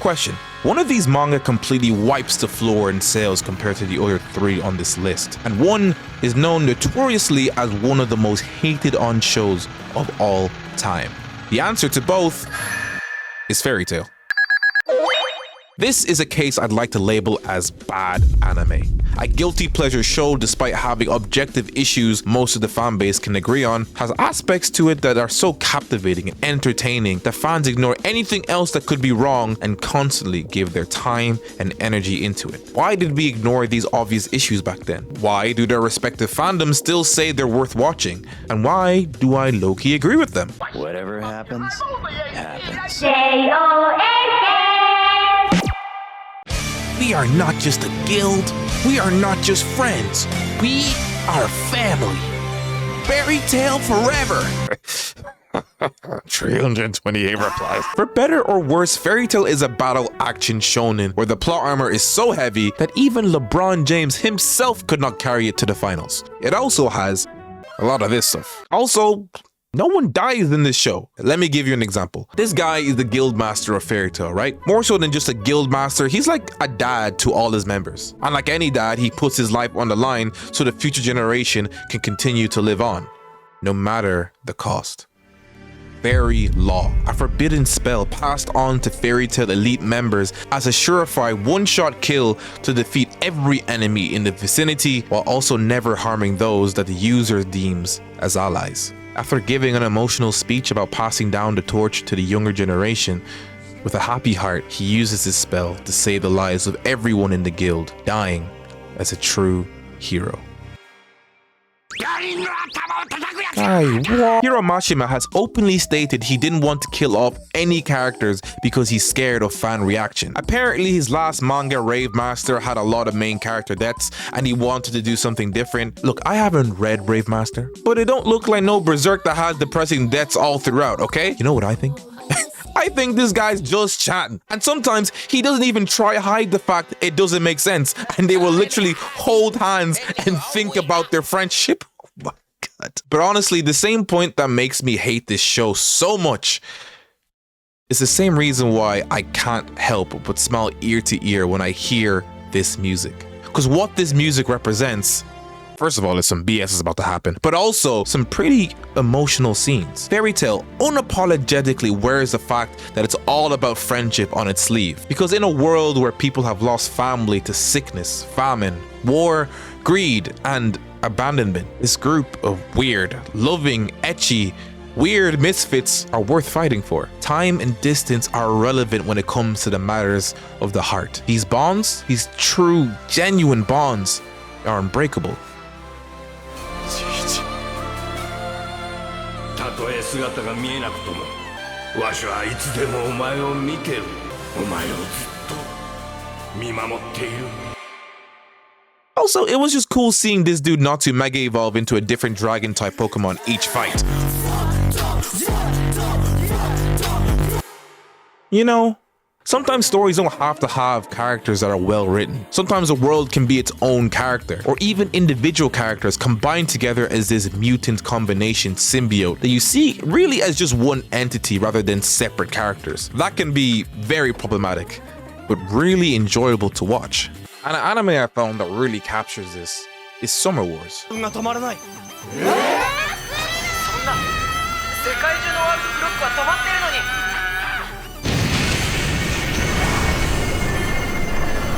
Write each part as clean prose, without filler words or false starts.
question. One of these manga completely wipes the floor in sales compared to the other 3 on this list, and one is known notoriously as one of the most hated on shows of all time. The answer to both is Fairy Tail. This is a case I'd like to label as bad anime. A guilty pleasure show, despite having objective issues most of the fan base can agree on, has aspects to it that are so captivating and entertaining that fans ignore anything else that could be wrong and constantly give their time and energy into it. Why did we ignore these obvious issues back then? Why do their respective fandoms still say they're worth watching? And why do I low-key agree with them? Whatever happens, happens. We are not just a guild, we are not just friends, we are family. Fairy Tail forever! 328 replies. For better or worse, Fairy Tail is a battle action shonen where the plot armor is so heavy that even LeBron James himself could not carry it to the finals. It also has a lot of this stuff. Also, no one dies in this show. Let me give you an example. This guy is the guild master of Fairy Tail, right? More so than just a guild master, he's like a dad to all his members. And like any dad, he puts his life on the line so the future generation can continue to live on, no matter the cost. Fairy Law, a forbidden spell passed on to Fairy Tail elite members as a surefire one-shot kill to defeat every enemy in the vicinity while also never harming those that the user deems as allies. After giving an emotional speech about passing down the torch to the younger generation, with a happy heart, he uses his spell to save the lives of everyone in the guild, dying as a true hero. Hiro Mashima has openly stated he didn't want to kill off any characters because he's scared of fan reaction. Apparently his last manga, Rave Master, had a lot of main character deaths and he wanted to do something different. Look, I haven't read Rave Master, but it don't look like no berserk that has depressing deaths all throughout, okay? You know what I think? I think this guy's just chatting. And sometimes he doesn't even try to hide the fact it doesn't make sense and they will literally hold hands and think about their friendship. Oh my God. But honestly, the same point that makes me hate this show so much is the same reason why I can't help but smile ear to ear when I hear this music. Because what this music represents, first of all, is some BS is about to happen, but also some pretty emotional scenes. Fairy Tail unapologetically wears the fact that it's all about friendship on its sleeve. Because in a world where people have lost family to sickness, famine, war, greed, and abandonment, this group of weird, loving, ecchi, weird misfits are worth fighting for. Time and distance are irrelevant when it comes to the matters of the heart. These bonds, these true, genuine bonds, are unbreakable. たとえ姿が見えなくとも、わしはいつでもお前を見てる。お前をずっと見守っている。 Also, it was just cool seeing this dude Natsu mega evolve into a different dragon type Pokemon each fight. You know, sometimes stories don't have to have characters that are well written. Sometimes a world can be its own character, or even individual characters combined together as this mutant combination symbiote that you see really as just one entity rather than separate characters. That can be very problematic, but really enjoyable to watch. And an anime I found that really captures this is Summer Wars.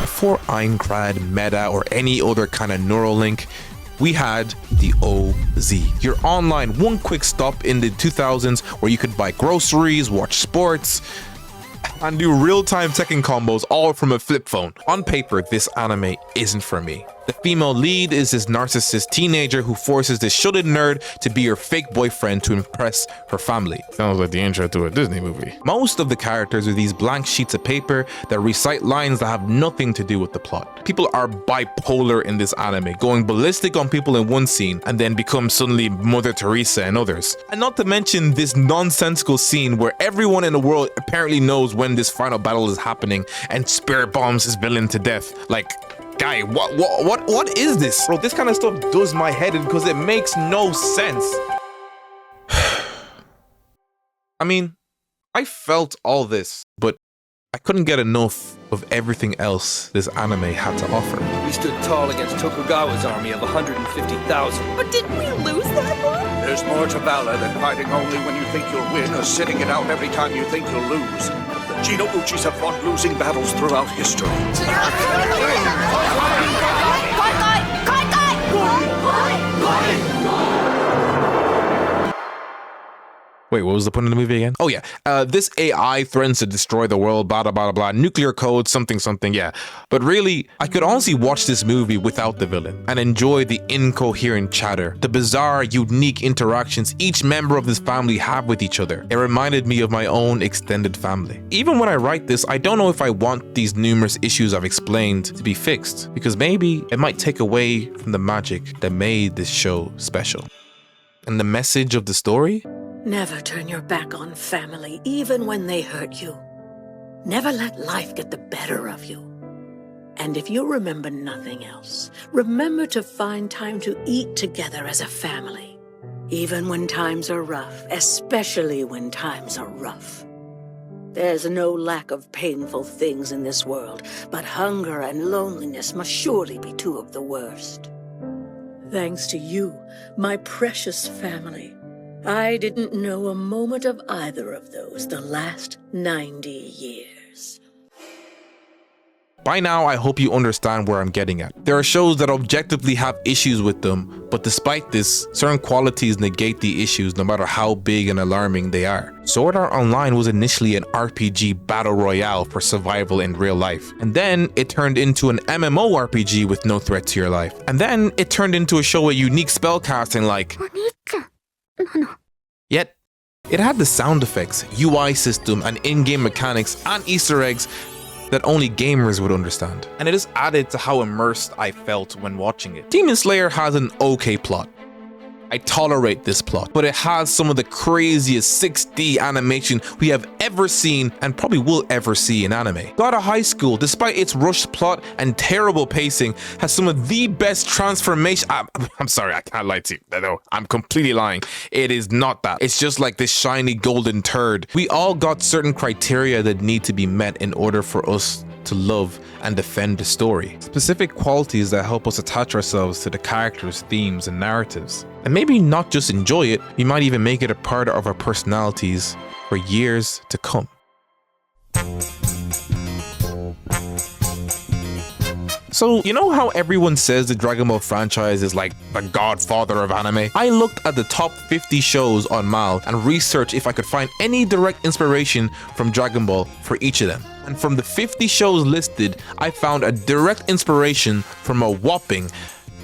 Before Aincrad, Meta, or any other kind of Neuralink, we had the OZ. Your online one quick stop in the 2000s where you could buy groceries, watch sports, and do real-time Tekken combos all from a flip phone. On paper, this anime isn't for me. The female lead is this narcissist teenager who forces this shut-in nerd to be her fake boyfriend to impress her family. Sounds like the intro to a Disney movie. Most of the characters are these blank sheets of paper that recite lines that have nothing to do with the plot. People are bipolar in this anime, going ballistic on people in one scene and then become suddenly Mother Teresa in others. And not to mention this nonsensical scene where everyone in the world apparently knows when this final battle is happening and spirit bombs his villain to death. Like, guy, what is this? Bro, this kind of stuff does my head in because it makes no sense. I mean, I felt all this, but I couldn't get enough of everything else this anime had to offer. We stood tall against Tokugawa's army of 150,000. But didn't we lose that one? There's more to valor than fighting only when you think you'll win or sitting it out every time you think you'll lose. The Jinouchis have fought losing battles throughout history. Wait, what was the point of the movie again? Oh yeah, this AI threatens to destroy the world, blah, blah, blah, blah, nuclear code, something, something, yeah. But really, I could honestly watch this movie without the villain and enjoy the incoherent chatter, the bizarre, unique interactions each member of this family have with each other. It reminded me of my own extended family. Even when I write this, I don't know if I want these numerous issues I've explained to be fixed, because maybe it might take away from the magic that made this show special. And the message of the story? Never turn your back on family, even when they hurt you. Never let life get the better of you. And if you remember nothing else, remember to find time to eat together as a family. Even when times are rough, especially when times are rough. There's no lack of painful things in this world, but hunger and loneliness must surely be two of the worst. Thanks to you, my precious family, I didn't know a moment of either of those the last 90 years. By now, I hope you understand where I'm getting at. There are shows that objectively have issues with them, but despite this, certain qualities negate the issues no matter how big and alarming they are. Sword Art Online was initially an RPG battle royale for survival in real life, and then it turned into an MMORPG with no threat to your life. And then it turned into a show with unique spellcasting like... Yet, it had the sound effects, UI system, and in-game mechanics and Easter eggs that only gamers would understand. And it just added to how immersed I felt when watching it. Demon Slayer has an okay plot. I tolerate this plot, but it has some of the craziest 6D animation we have ever seen and probably will ever see in anime. God of High School, despite its rushed plot and terrible pacing, has some of the best transformation. I'm sorry, I can't lie to you. No, I'm completely lying. It is not that. It's just like this shiny golden turd. We all got certain criteria that need to be met in order for us to love and defend the story. Specific qualities that help us attach ourselves to the characters, themes, and narratives. And maybe not just enjoy it, we might even make it a part of our personalities for years to come. So, you know how everyone says the Dragon Ball franchise is like the godfather of anime? I looked at the top 50 shows on Mal and researched if I could find any direct inspiration from Dragon Ball for each of them. And from the 50 shows listed, I found a direct inspiration from a whopping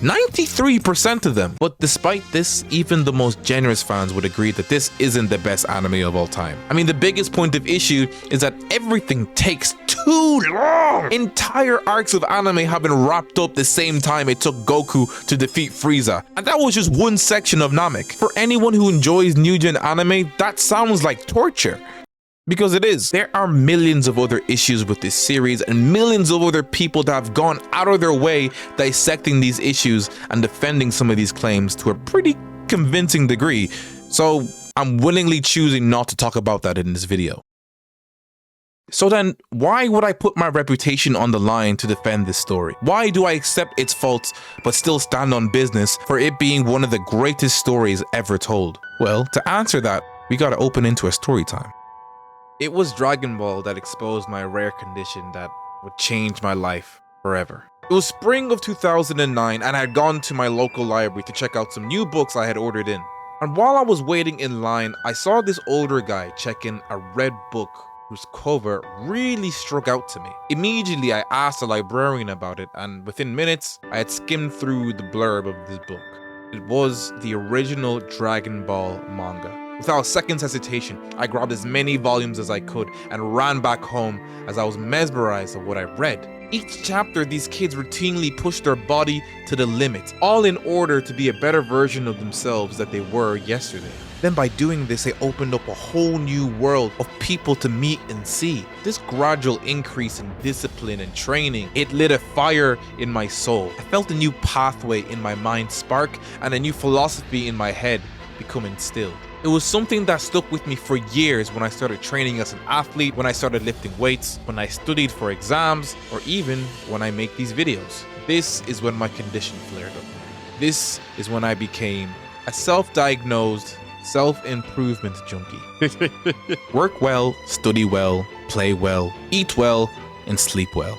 93% of them. But despite this, even the most generous fans would agree that this isn't the best anime of all time. I mean, the biggest point of issue is that everything takes too long. Entire arcs of anime have been wrapped up the same time it took Goku to defeat Frieza. And that was just one section of Namek. For anyone who enjoys new gen anime, that sounds like torture. Because it is. There are millions of other issues with this series and millions of other people that have gone out of their way dissecting these issues and defending some of these claims to a pretty convincing degree. So I'm willingly choosing not to talk about that in this video. So then, why would I put my reputation on the line to defend this story? Why do I accept its faults but still stand on business for it being one of the greatest stories ever told? Well, to answer that, we gotta open into a story time. It was Dragon Ball that exposed my rare condition that would change my life forever. It was spring of 2009 and I had gone to my local library to check out some new books I had ordered in. And while I was waiting in line, I saw this older guy checking a red book whose cover really struck out to me. Immediately, I asked the librarian about it, and within minutes, I had skimmed through the blurb of this book. It was the original Dragon Ball manga. Without a second's hesitation, I grabbed as many volumes as I could and ran back home as I was mesmerized at what I read. Each chapter, these kids routinely pushed their body to the limit, all in order to be a better version of themselves that they were yesterday. Then by doing this, they opened up a whole new world of people to meet and see. This gradual increase in discipline and training, it lit a fire in my soul. I felt a new pathway in my mind spark and a new philosophy in my head become instilled. It was something that stuck with me for years when I started training as an athlete, when I started lifting weights, when I studied for exams, or even when I make these videos. This is when my condition flared up. This is when I became a self-diagnosed self-improvement junkie. Work well, study well, play well, eat well, and sleep well.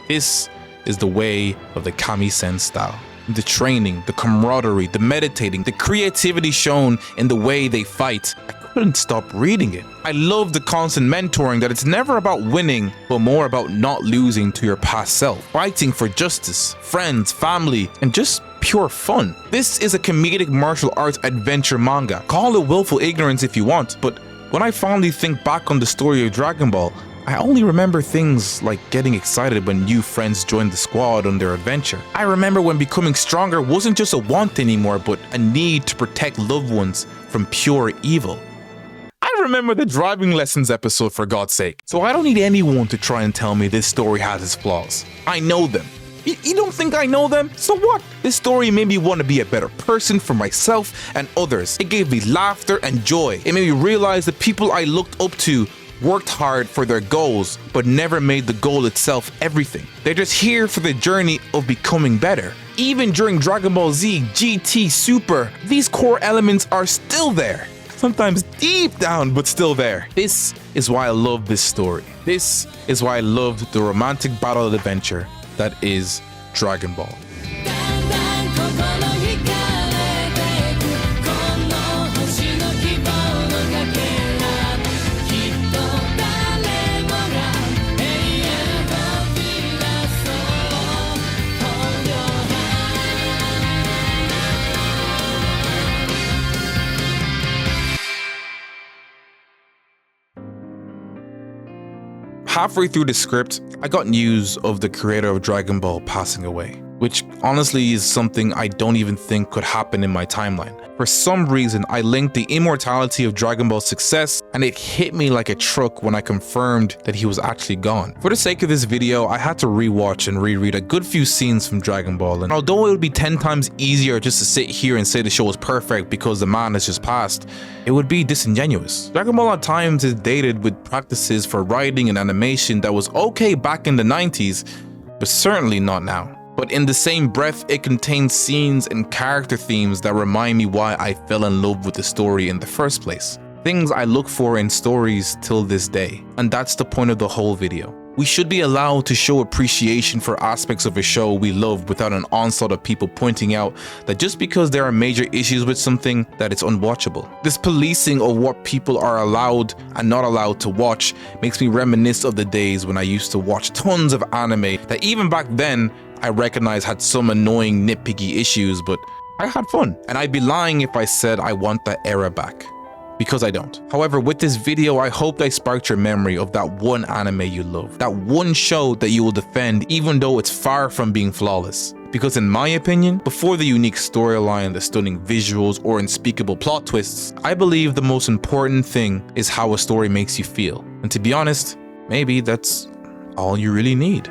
This is the way of the 𝓑𝓐𝓓 style. The training, the camaraderie, the meditating, the creativity shown in the way they fight. I couldn't stop reading it. I love the constant mentoring, that it's never about winning, but more about not losing to your past self. Fighting for justice, friends, family, and just pure fun. This is a comedic martial arts adventure manga. Call it willful ignorance if you want, but when I finally think back on the story of Dragon Ball, I only remember things like getting excited when new friends joined the squad on their adventure. I remember when becoming stronger wasn't just a want anymore, but a need to protect loved ones from pure evil. I remember the driving lessons episode, for God's sake. So I don't need anyone to try and tell me this story has its flaws. I know them. You don't think I know them? So what? This story made me want to be a better person for myself and others. It gave me laughter and joy. It made me realize the people I looked up to worked hard for their goals, but never made the goal itself everything. They're just here for the journey of becoming better. Even during Dragon Ball Z, GT, Super, these core elements are still there. Sometimes deep down, but still there. This is why I love this story. This is why I loved the romantic battle adventure that is Dragon Ball. Halfway through the script, I got news of the creator of Dragon Ball passing away, which honestly is something I don't even think could happen in my timeline. For some reason, I linked the immortality of Dragon Ball's success, and it hit me like a truck when I confirmed that he was actually gone. For the sake of this video, I had to rewatch and reread a good few scenes from Dragon Ball, and although it would be 10 times easier just to sit here and say the show is perfect because the man has just passed, it would be disingenuous. Dragon Ball at times is dated with practices for writing and animation that was okay back in the 90s, but certainly not now. But in the same breath, it contains scenes and character themes that remind me why I fell in love with the story in the first place. Things I look for in stories till this day. And that's the point of the whole video. We should be allowed to show appreciation for aspects of a show we love without an onslaught of people pointing out that just because there are major issues with something, that it's unwatchable. This policing of what people are allowed and not allowed to watch makes me reminisce of the days when I used to watch tons of anime that even back then I recognize had some annoying nitpicky issues, but I had fun. And I'd be lying if I said I want that era back, because I don't. However, with this video, I hope I sparked your memory of that one anime you love, that one show that you will defend even though it's far from being flawless. Because in my opinion, before the unique storyline, the stunning visuals, or unspeakable plot twists, I believe the most important thing is how a story makes you feel. And to be honest, maybe that's all you really need.